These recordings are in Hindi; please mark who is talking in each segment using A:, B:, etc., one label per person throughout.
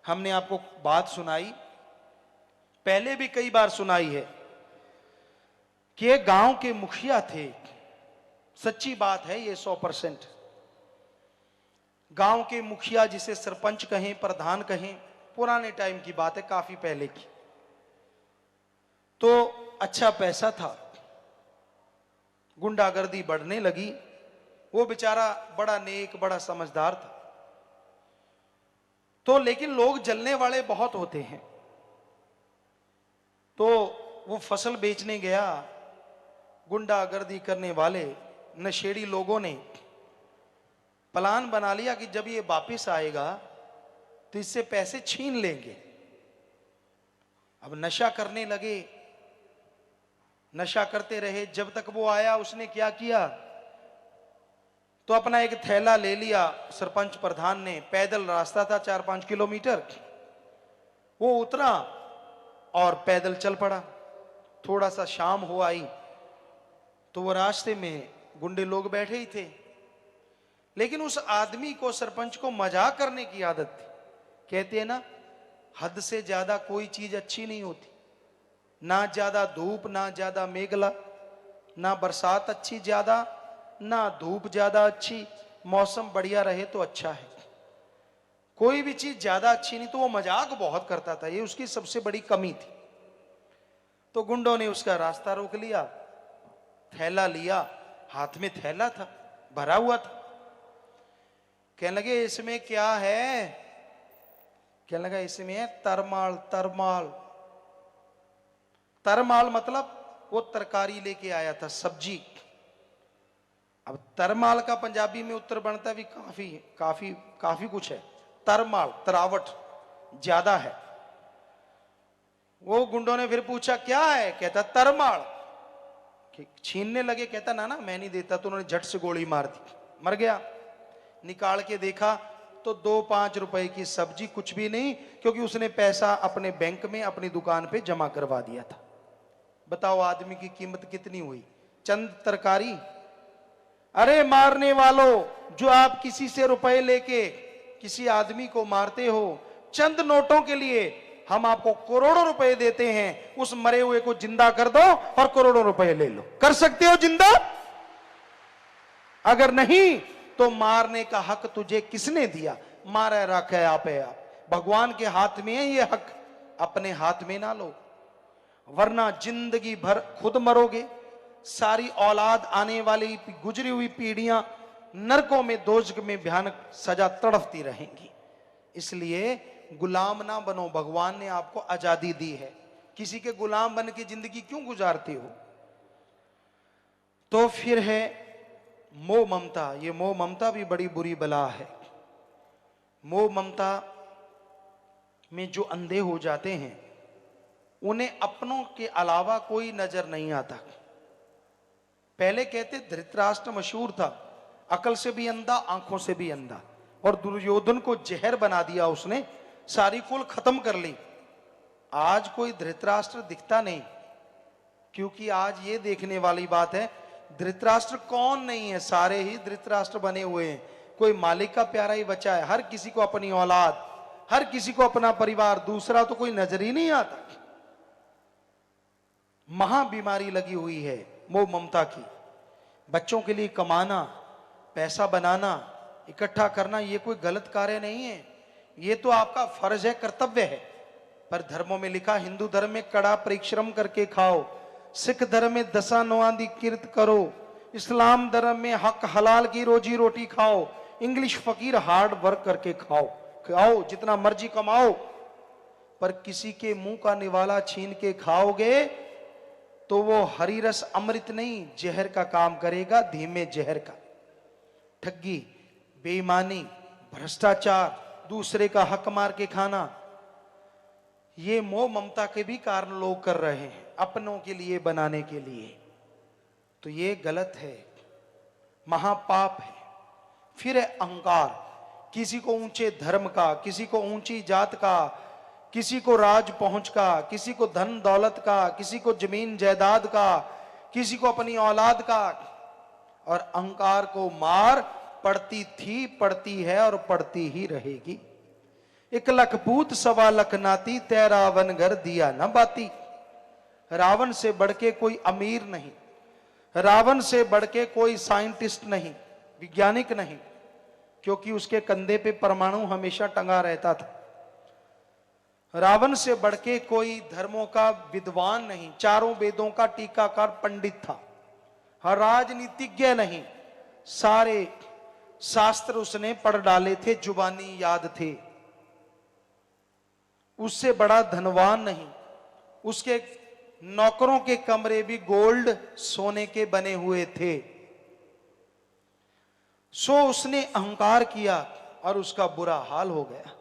A: हमने आपको बात सुनाई, पहले भी कई बार सुनाई है कि एक गांव के मुखिया थे। सच्ची बात है ये 100%। गांव के मुखिया, जिसे सरपंच कहें, प्रधान कहें, पुराने टाइम की बात है, काफी पहले की। तो अच्छा पैसा था, गुंडागर्दी बढ़ने लगी। वो बेचारा बड़ा नेक, बड़ा समझदार था। तो लेकिन लोग जलने वाले बहुत होते हैं। तो वो फसल बेचने गया, गुंडागर्दी करने वाले नशेड़ी लोगों ने प्लान बना लिया कि जब ये वापस आएगा तो इससे पैसे छीन लेंगे। अब नशा करने लगे, नशा करते रहे। जब तक वो आया, उसने क्या किया, तो अपना एक थैला ले लिया सरपंच प्रधान ने। पैदल रास्ता था 4-5 किलोमीटर। वो उतरा और पैदल चल पड़ा। थोड़ा सा शाम हो आई तो वो रास्ते में गुंडे लोग बैठे ही थे। लेकिन उस आदमी को, सरपंच को, मजाक करने की आदत थी। कहते हैं ना, हद से ज्यादा कोई चीज अच्छी नहीं होती। ना ज्यादा धूप, ना ज्यादा मेघला, ना बरसात अच्छी ज्यादा, ना धूप ज्यादा अच्छी। मौसम बढ़िया रहे तो अच्छा है। कोई भी चीज ज्यादा अच्छी नहीं। तो वो मजाक बहुत करता था, ये उसकी सबसे बड़ी कमी थी। तो गुंडों ने उसका रास्ता रोक लिया, थैला लिया, हाथ में थैला था, भरा हुआ था। कहने लगे इसमें क्या है? कहने लगा इसमें है तरमाल। तरमाल, तरमाल मतलब वो तरकारी लेके आया था, सब्जी। अब तरमाल का पंजाबी में उत्तर बनता भी काफी काफी काफी कुछ है। तरमाल, तरावट ज्यादा है। वो गुंडों ने फिर पूछा क्या है? कहता तरमाल। छीनने लगे, कहता ना ना मैं नहीं देता। तो उन्होंने झट से गोली मार दी, मर गया। निकाल के देखा तो 2-5 रुपए की सब्जी, कुछ भी नहीं, क्योंकि उसने पैसा अपने बैंक में, अपनी दुकान पे जमा करवा दिया था। बताओ आदमी की कीमत कितनी हुई? चंद तरकारी। अरे मारने वालों, जो आप किसी से रुपए लेके किसी आदमी को मारते हो, चंद नोटों के लिए हम आपको करोड़ों रुपए देते हैं। उस मरे हुए को जिंदा कर दो और करोड़ों रुपए ले लो। कर सकते हो जिंदा? अगर नहीं तो मारने का हक तुझे किसने दिया? मारे रखे आपे आप। भगवान के हाथ में है ये हक, अपने हाथ में ना लो, वरना जिंदगी भर खुद मरोगे। सारी औलाद, आने वाली गुजरी हुई पीढ़ियां नरकों में, दोजख में भयानक सजा तड़पती रहेंगी। इसलिए गुलाम ना बनो। भगवान ने आपको आजादी दी है, किसी के गुलाम बन के जिंदगी क्यों गुजारते हो? तो फिर है मोह ममता। ये मोह ममता भी बड़ी बुरी बला है। मोह ममता में जो अंधे हो जाते हैं, उन्हें अपनों के अलावा कोई नजर नहीं आता। पहले कहते धृतराष्ट्र मशहूर था, अकल से भी अंधा, आंखों से भी अंधा। और दुर्योधन को जहर बना दिया उसने, सारी कुल खत्म कर ली। आज कोई धृतराष्ट्र दिखता नहीं, क्योंकि आज ये देखने वाली बात है धृतराष्ट्र कौन नहीं है। सारे ही धृतराष्ट्र बने हुए हैं। कोई मालिक का प्यारा ही बचा है। हर किसी को अपनी औलाद, हर किसी को अपना परिवार, दूसरा तो कोई नजर ही नहीं आता। महा बीमारी लगी हुई है मोह ममता की। बच्चों के लिए कमाना, पैसा बनाना, इकट्ठा करना, ये कोई गलत कार्य नहीं है। ये तो आपका फर्ज है, कर्तव्य है। पर धर्मों में लिखा, हिंदू धर्म में कड़ा परिश्रम करके खाओ, सिख धर्म में दसा नवांदी किरत करो, इस्लाम धर्म में हक हलाल की रोजी रोटी खाओ, इंग्लिश फकीर हार्ड वर्क करके खाओ। खाओ जितना मर्जी कमाओ, पर किसी के मुंह का निवाला छीन के खाओगे तो वो हरी रस अमृत नहीं, जहर का काम करेगा, धीमे जहर का। ठगी, बेईमानी, भ्रष्टाचार, दूसरे का हक मार के खाना, ये मोह ममता के भी कारण लोग कर रहे हैं, अपनों के लिए, बनाने के लिए। तो ये गलत है, महापाप है। फिर है अहंकार। किसी को ऊंचे धर्म का, किसी को ऊंची जात का, किसी को राज पहुंच का, किसी को धन दौलत का, किसी को जमीन जायदाद का, किसी को अपनी औलाद का। और अहंकार को मार पड़ती थी, पड़ती है और पड़ती ही रहेगी। एक लख पूत सवा लख नाती, तै रावण घर दिया न बाती। रावण से बढ़ के कोई अमीर नहीं, रावण से बढ़ के कोई साइंटिस्ट नहीं, वैज्ञानिक नहीं, क्योंकि उसके कंधे पे परमाणु हमेशा टंगा रहता था। रावण से बढ़ के कोई धर्मों का विद्वान नहीं, चारों वेदों का टीकाकार पंडित था। हर राजनीतिज्ञ नहीं, सारे शास्त्र उसने पढ़ डाले थे, जुबानी याद थे। उससे बड़ा धनवान नहीं, उसके नौकरों के कमरे भी गोल्ड सोने के बने हुए थे। सो उसने अहंकार किया और उसका बुरा हाल हो गया।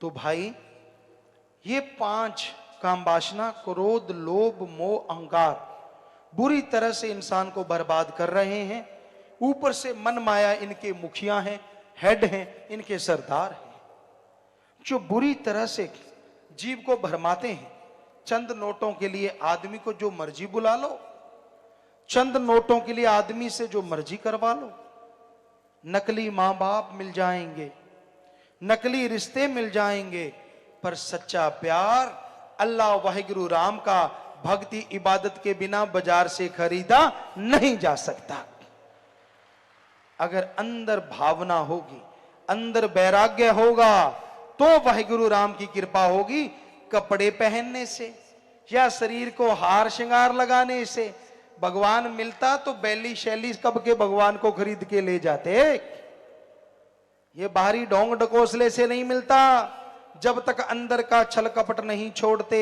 A: तो भाई ये 5 काम वासना, क्रोध, लोभ, मोह, अहंकार बुरी तरह से इंसान को बर्बाद कर रहे हैं। ऊपर से मन माया इनके मुखिया हैं, हेड हैं, इनके सरदार हैं, जो बुरी तरह से जीव को भरमाते हैं। चंद नोटों के लिए आदमी को जो मर्जी बुला लो, चंद नोटों के लिए आदमी से जो मर्जी करवा लो। नकली मां बाप मिल जाएंगे, नकली रिश्ते मिल जाएंगे, पर सच्चा प्यार अल्लाह वाहिगुरु राम का भक्ति इबादत के बिना बाजार से खरीदा नहीं जा सकता। अगर अंदर भावना होगी, अंदर वैराग्य होगा, तो वाहिगुरु राम की कृपा होगी। कपड़े पहनने से या शरीर को हार श्रृंगार लगाने से भगवान मिलता तो बैली शैली कब के भगवान को खरीद के ले जाते। ये बाहरी ढोंग ढकोसले से नहीं मिलता। जब तक अंदर का छल कपट नहीं छोड़ते,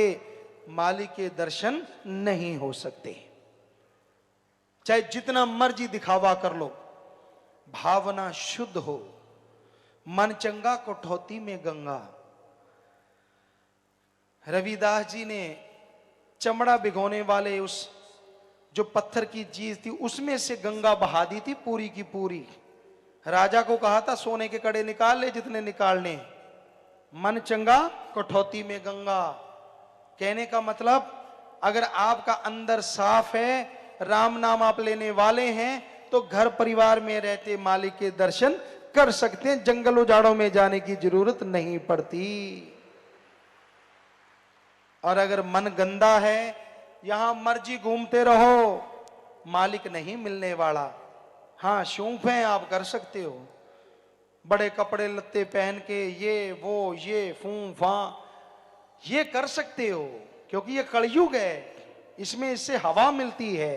A: मालिक के दर्शन नहीं हो सकते। चाहे जितना मर्जी दिखावा कर लो, भावना शुद्ध हो, मन चंगा कठौती में गंगा। रविदास जी ने चमड़ा भिगोने वाले उस जो पत्थर की चीज थी उसमें से गंगा बहा दी थी पूरी की पूरी। राजा को कहा था सोने के कड़े निकाल ले जितने निकालने, मन चंगा कठौती में गंगा। कहने का मतलब अगर आपका अंदर साफ है, राम नाम आप लेने वाले हैं, तो घर परिवार में रहते मालिक के दर्शन कर सकते हैं। जंगल उजाड़ों में जाने की जरूरत नहीं पड़ती। और अगर मन गंदा है, यहां मर्जी घूमते रहो, मालिक नहीं मिलने वाला। हाँ शौक है, आप कर सकते हो, बड़े कपड़े लत्ते पहन के ये वो ये फू फा ये कर सकते हो, क्योंकि ये कलयुग है, इसमें इससे हवा मिलती है।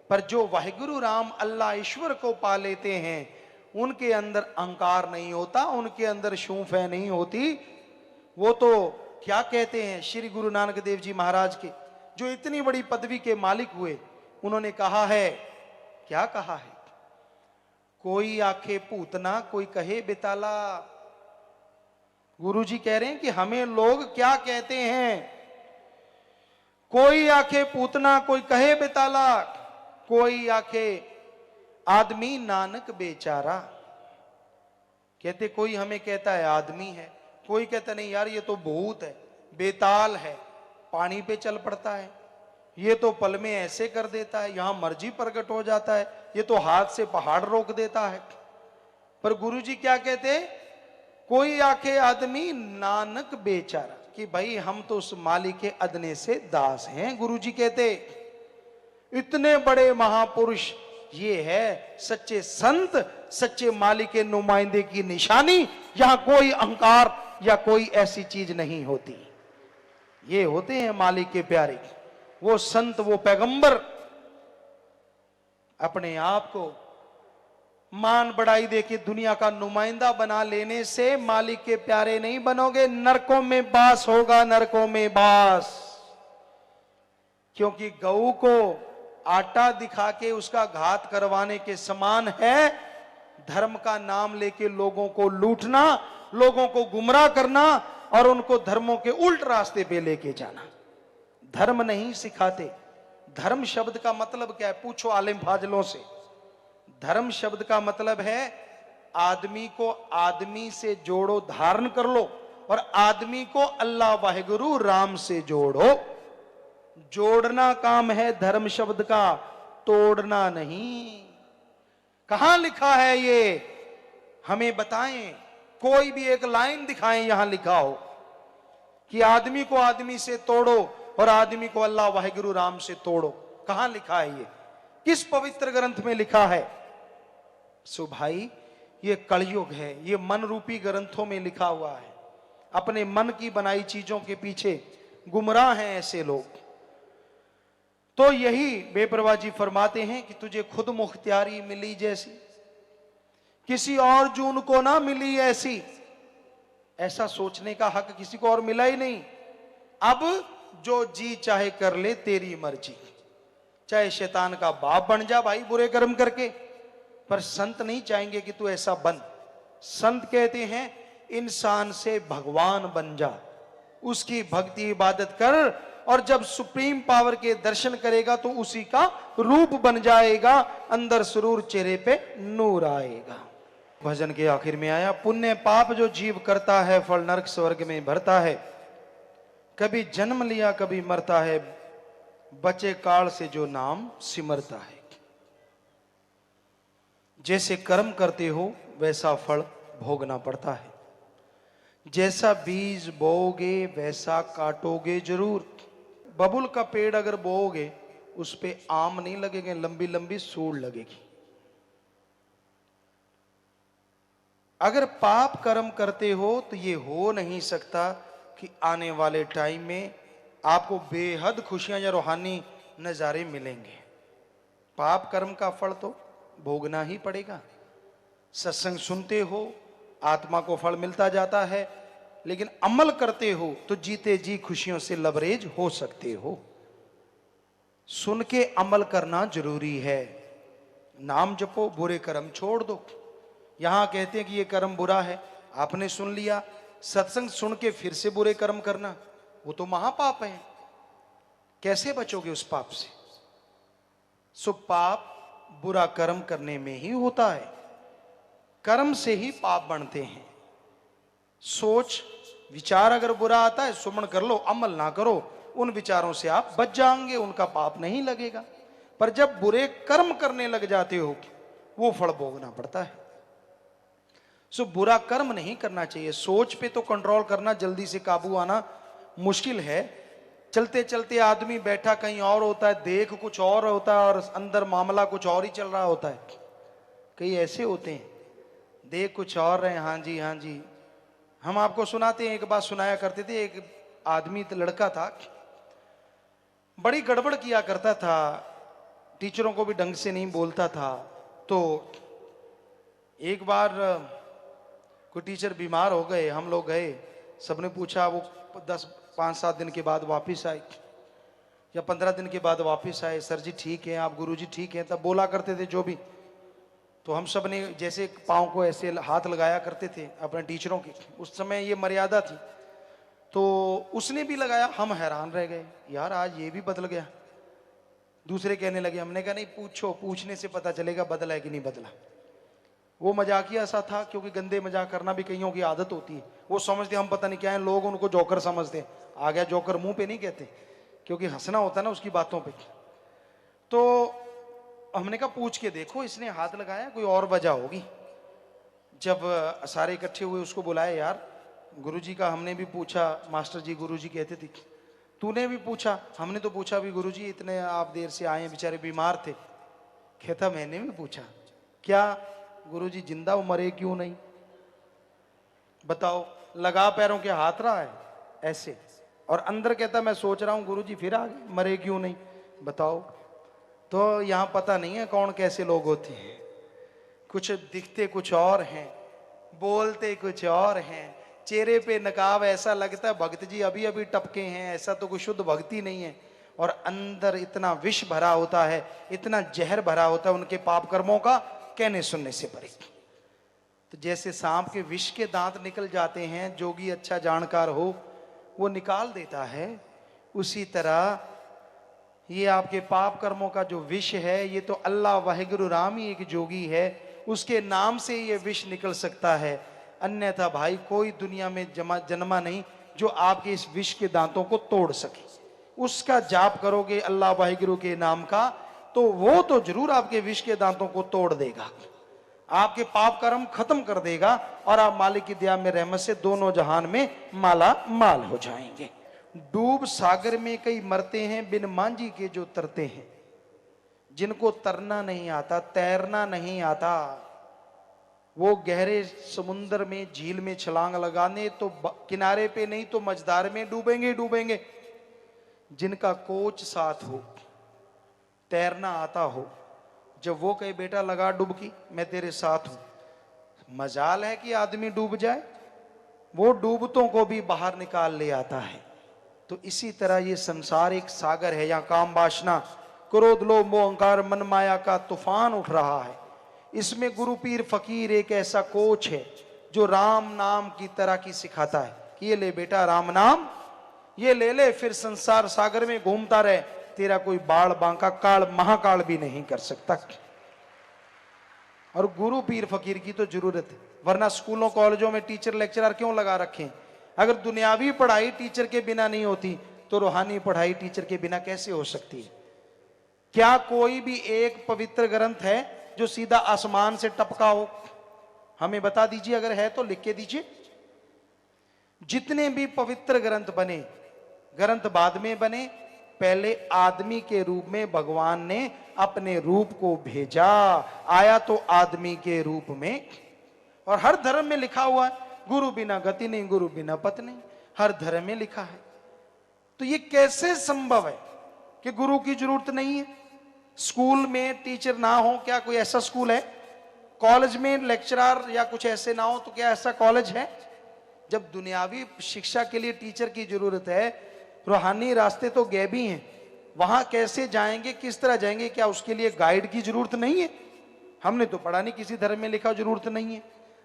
A: पर जो वाहिगुरु राम अल्लाह ईश्वर को पा लेते हैं, उनके अंदर अहंकार नहीं होता, उनके अंदर शूफे नहीं होती। वो तो क्या कहते हैं, श्री गुरु नानक देव जी महाराज के जो इतनी बड़ी पदवी के मालिक हुए, उन्होंने कहा है, क्या कहा है, कोई आखे पूतना कोई कहे बेताला। गुरुजी कह रहे हैं कि हमें लोग क्या कहते हैं, कोई आखे पूतना कोई कहे बेताला, कोई आखे आदमी नानक बेचारा। कहते कोई हमें कहता है आदमी है, कोई कहता नहीं यार ये तो भूत है, बेताल है, पानी पे चल पड़ता है, ये तो पल में ऐसे कर देता है, यहां मर्जी प्रकट हो जाता है, ये तो हाथ से पहाड़ रोक देता है। पर गुरुजी क्या कहते, कोई आखे आदमी नानक बेचारा, कि भाई हम तो उस मालिक के अदने से दास हैं। गुरुजी कहते इतने बड़े महापुरुष, ये है सच्चे संत, सच्चे मालिक के नुमाइंदे की निशानी। यहां कोई अहंकार या कोई ऐसी चीज नहीं होती, ये होते हैं मालिक के प्यारे, वो संत, वो पैगंबर। अपने आप को मान बढ़ाई देके दुनिया का नुमाइंदा बना लेने से मालिक के प्यारे नहीं बनोगे, नरकों में बास होगा, नरकों में बास। क्योंकि गऊ को आटा दिखा के उसका घात करवाने के समान है धर्म का नाम लेके लोगों को लूटना, लोगों को गुमराह करना और उनको धर्मों के उल्ट रास्ते पे लेके जाना। धर्म नहीं सिखाते। धर्म शब्द का मतलब क्या है, पूछो आलिम फाजिलों से। धर्म शब्द का मतलब है आदमी को आदमी से जोड़ो, धारण कर लो, और आदमी को अल्लाह वाहिगुरु राम से जोड़ो। जोड़ना काम है धर्म शब्द का, तोड़ना नहीं। कहां लिखा है ये, हमें बताएं। कोई भी एक लाइन दिखाएं यहां लिखा हो कि आदमी को आदमी से तोड़ो और आदमी को अल्लाह वाहिगुरु राम से तोड़ो। कहां लिखा है ये? किस पवित्र ग्रंथ में लिखा है? सो भाई, ये कलयुग है, ये मन रूपी ग्रंथों में लिखा हुआ है। अपने मन की बनाई चीजों के पीछे गुमराह हैं ऐसे लोग। तो यही बेपरवाह जी फरमाते हैं कि तुझे खुद मुख्तियारी मिली जैसी, किसी और जून को ना मिली ऐसी। ऐसा सोचने का हक किसी को और मिला ही नहीं। अब जो जी चाहे कर ले, तेरी मर्जी। चाहे शैतान का बाप बन जा भाई बुरे कर्म करके, पर संत नहीं चाहेंगे कि तू ऐसा बन। संत कहते हैं इंसान से भगवान बन जा, उसकी भक्ति इबादत कर, और जब सुप्रीम पावर के दर्शन करेगा तो उसी का रूप बन जाएगा, अंदर सुरूर, चेहरे पे नूर आएगा। भजन के आखिर में आया, पुण्य पाप जो जीव करता है फल नरक स्वर्ग में भरता है। कभी जन्म लिया कभी मरता है, बचे काल से जो नाम सिमरता है। जैसे कर्म करते हो वैसा फल भोगना पड़ता है। जैसा बीज बोओगे वैसा काटोगे जरूर। बबुल का पेड़ अगर बोओगे उस पे आम नहीं लगेंगे, लंबी लंबी सूढ़ लगेगी। अगर पाप कर्म करते हो तो ये हो नहीं सकता कि आने वाले टाइम में आपको बेहद खुशियां या रूहानी नजारे मिलेंगे। पाप कर्म का फल तो भोगना ही पड़ेगा। सत्संग सुनते हो, आत्मा को फल मिलता जाता है, लेकिन अमल करते हो तो जीते जी खुशियों से लबरेज हो सकते हो। सुन के अमल करना जरूरी है। नाम जपो, बुरे कर्म छोड़ दो। यहां कहते हैं कि ये कर्म बुरा है, आपने सुन लिया, सत्संग सुन के फिर से बुरे कर्म करना, वो तो महापाप है। कैसे बचोगे उस पाप से? सो पाप बुरा कर्म करने में ही होता है। कर्म से ही पाप बनते हैं। सोच विचार अगर बुरा आता है, सुमन कर लो, अमल ना करो, उन विचारों से आप बच जाएंगे, उनका पाप नहीं लगेगा। पर जब बुरे कर्म करने लग जाते हो, वो फल भोगना पड़ता है। सो बुरा कर्म नहीं करना चाहिए। सोच पे तो कंट्रोल करना, जल्दी से काबू आना मुश्किल है। चलते चलते आदमी बैठा कहीं और होता है, देख कुछ और होता है और अंदर मामला कुछ और ही चल रहा होता है। कई ऐसे होते हैं, देख कुछ और रहे, हाँ जी हाँ जी। हम आपको सुनाते हैं, एक बात सुनाया करते थे। एक आदमी लड़का था, बड़ी गड़बड़ किया करता था, टीचरों को भी ढंग से नहीं बोलता था। तो एक बार कोई टीचर बीमार हो गए, हम लोग गए, सबने पूछा, वो 5-7 दिन के बाद वापस आए या 15 दिन के बाद वापस आए। सर जी ठीक है, आप गुरुजी ठीक हैं, तब बोला करते थे जो भी। तो हम सब ने जैसे पाँव को ऐसे हाथ लगाया करते थे अपने टीचरों की, उस समय ये मर्यादा थी। तो उसने भी लगाया, हम हैरान रह गए, यार आज ये भी बदल गया। दूसरे कहने लगे, हमने कहा नहीं पूछो, पूछने से पता चलेगा बदला है कि नहीं बदला। वो मजाकिया सा था, क्योंकि गंदे मजाक करना भी कईयों की आदत होती है। वो समझते हम पता नहीं क्या है, लोग उनको जोकर समझते हैं। आ गया जोकर, मुंह पे नहीं कहते, क्योंकि हंसना होता है ना उसकी बातों पे। तो हमने कहा पूछ के देखो, इसने हाथ लगाया, कोई और वजह होगी। जब सारे इकट्ठे हुए, उसको बुलाया, यार गुरुजी का हमने भी पूछा, मास्टर जी गुरुजी कहते थे, तूने भी पूछा? हमने तो पूछा भी गुरुजी, इतने आप देर से आए, बेचारे बीमार थे। कहता मैंने भी पूछा। क्या गुरुजी जिंदा, वो मरे क्यों नहीं? बताओ। लगा पैरों के हाथ रहा है ऐसे, और अंदर कहता मैं सोच रहा हूं गुरुजी फिर आ गए, मरे क्यों नहीं? बताओ। तो यहां पता नहीं है कौन कैसे लोग होते हैं। कुछ दिखते कुछ और हैं, बोलते कुछ और हैं, चेहरे पे नकाब, ऐसा लगता है भक्त जी अभी अभी टपके हैं, ऐसा तो कोई शुद्ध भक्ति नहीं है। और अंदर इतना विष भरा होता है, इतना जहर भरा होता है उनके पाप कर्मों का, कहने सुनने से परे। तो जैसे सांप के विष के दांत निकल जाते हैं, जोगी अच्छा जानकार हो वो निकाल देता है, उसी तरह ये आपके पाप कर्मों का जो विष है, ये तो अल्लाह वाहिगुरु राम ही एक जोगी है, उसके नाम से ये विष निकल सकता है। अन्यथा भाई कोई दुनिया में जन्मा नहीं जो आपके इस विष के दांतों को तोड़ सके। उसका जाप करोगे अल्लाह वाहिगुरु के नाम का, तो वो तो जरूर आपके विष के दांतों को तोड़ देगा। आपके पाप कर्म खत्म कर देगा और आप मालिक की दया में रहमत से दोनों जहान में माला माल हो जाएंगे। डूब सागर में कई मरते हैं, बिन मांझी के जो तरते हैं। जिनको तरना नहीं आता, तैरना नहीं आता, वो गहरे समुद्र में, झील में छलांग लगाने तो किनारे पे नहीं तो मझधार में डूबेंगे डूबेंगे। जिनका कोच साथ हो, तैरना आता हो, जब वो कहे बेटा लगा डुबकी, मैं तेरे साथ हूं, मजाल है कि आदमी डूब जाए, वो डूबतों को भी बाहर निकाल ले आता है। तो इसी तरह ये संसार एक सागर है, यहाँ काम वासना, क्रोध, लोभ, मोह, अहंकार, मन माया का तूफान उठ रहा है। इसमें गुरु पीर फकीर एक ऐसा कोच है जो राम नाम की तरह की सिखाता है कि ये ले बेटा राम नाम, ये ले ले, फिर संसार सागर में घूमता रहे, तेरा कोई बाढ़ बांका काल महाकाल भी नहीं कर सकता। और गुरु पीर फकीर की तो जरूरत है, वरना स्कूलों कॉलेजों में टीचर लेक्चरर क्यों लगा रखे? अगर दुनियावी पढ़ाई टीचर के बिना नहीं होती तो रूहानी पढ़ाई टीचर के बिना कैसे हो सकती है? क्या कोई भी एक पवित्र ग्रंथ है जो सीधा आसमान से टपका हो? हमें बता दीजिए, अगर है तो लिख के दीजिए। जितने भी पवित्र ग्रंथ बने, ग्रंथ बाद में बने, पहले आदमी के रूप में भगवान ने अपने रूप को भेजा, आया तो आदमी के रूप में। और हर धर्म में लिखा हुआ है गुरु बिना गति नहीं, गुरु बिना पत नहीं, हर धर्म में लिखा है। तो ये कैसे संभव है कि गुरु की जरूरत नहीं है? स्कूल में टीचर ना हो, क्या कोई ऐसा स्कूल है? कॉलेज में लेक्चरर या कुछ ऐसे ना हो तो क्या ऐसा कॉलेज है? जब दुनियावी शिक्षा के लिए टीचर की जरूरत है, रूहानी रास्ते तो गैबी हैं, वहां कैसे जाएंगे, किस तरह जाएंगे? क्या उसके लिए गाइड की जरूरत नहीं है? हमने तो पढ़ा नहीं किसी धर्म में लिखा जरूरत नहीं है,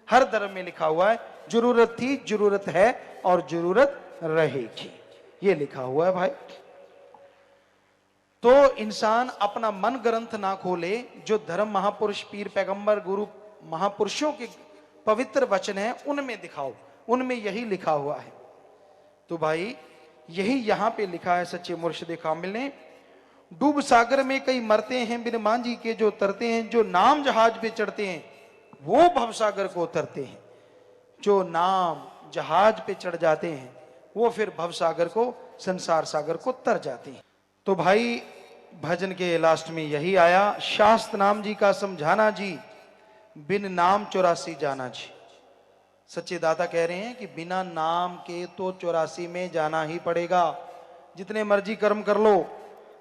A: हर धर्म में लिखा हुआ है जरूरत थी, जरूरत है और जरूरत रहेगी, ये लिखा हुआ है भाई। तो इंसान अपना मन ग्रंथ ना खोले, जो धर्म महापुरुष पीर पैगंबर गुरु महापुरुषों के पवित्र वचन है उनमें दिखाओ, उनमें यही लिखा हुआ है। तो भाई यही यहां पे लिखा है सच्चे मुर्शिद कामिल ने, डूब सागर में कई मरते हैं, बिन मांझी के जो तरते हैं। जो नाम जहाज पे चढ़ते हैं वो भवसागर को उतरते हैं, जो नाम जहाज पे चढ़ जाते हैं वो फिर भवसागर को, संसार सागर को तर जाते हैं। तो भाई भजन के लास्ट में यही आया, शास्त्र नाम जी का समझाना जी, बिन नाम 84 जाना जी। सच्चे दाता कह रहे हैं कि बिना नाम के तो 84 में जाना ही पड़ेगा, जितने मर्जी कर्म कर लो,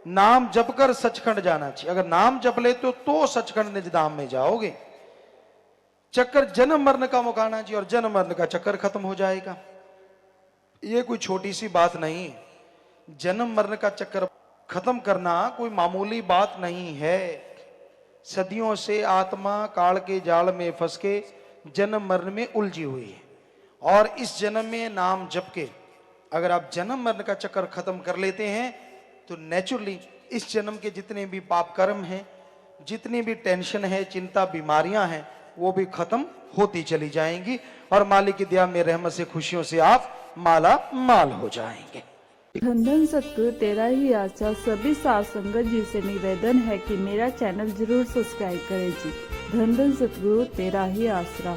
A: नाम जप कर सचखंड जाना चाहिए। अगर नाम जप ले तो सचखंड निज धाम में जाओगे। चक्कर जन्म मरण का मुकाना जी, और जन्म मरण का चक्कर खत्म हो जाएगा। ये कोई छोटी सी बात नहीं है, जन्म मरण का चक्कर खत्म करना कोई मामूली बात नहीं है। सदियों से आत्मा काल के जाल में फंस के जन्म मरण में उलझी हुई है, और इस जन्म में नाम जप के अगर आप जन्म मरण का चक्कर खत्म कर लेते हैं तो नेचुरली इस जन्म के जितने भी पाप कर्म हैं, जितनी भी टेंशन है, चिंता, बीमारियां हैं, वो भी खत्म होती चली जाएंगी, और मालिक की दया में रहमत से, खुशियों से आप माला माल हो जाएंगे।
B: धन धन सतगुरु तेरा ही आशा। सभी साथ संगत जी से निवेदन है कि मेरा चैनल जरूर सब्सक्राइब करें जी। धन धन सतगुरु तेरा ही आसरा।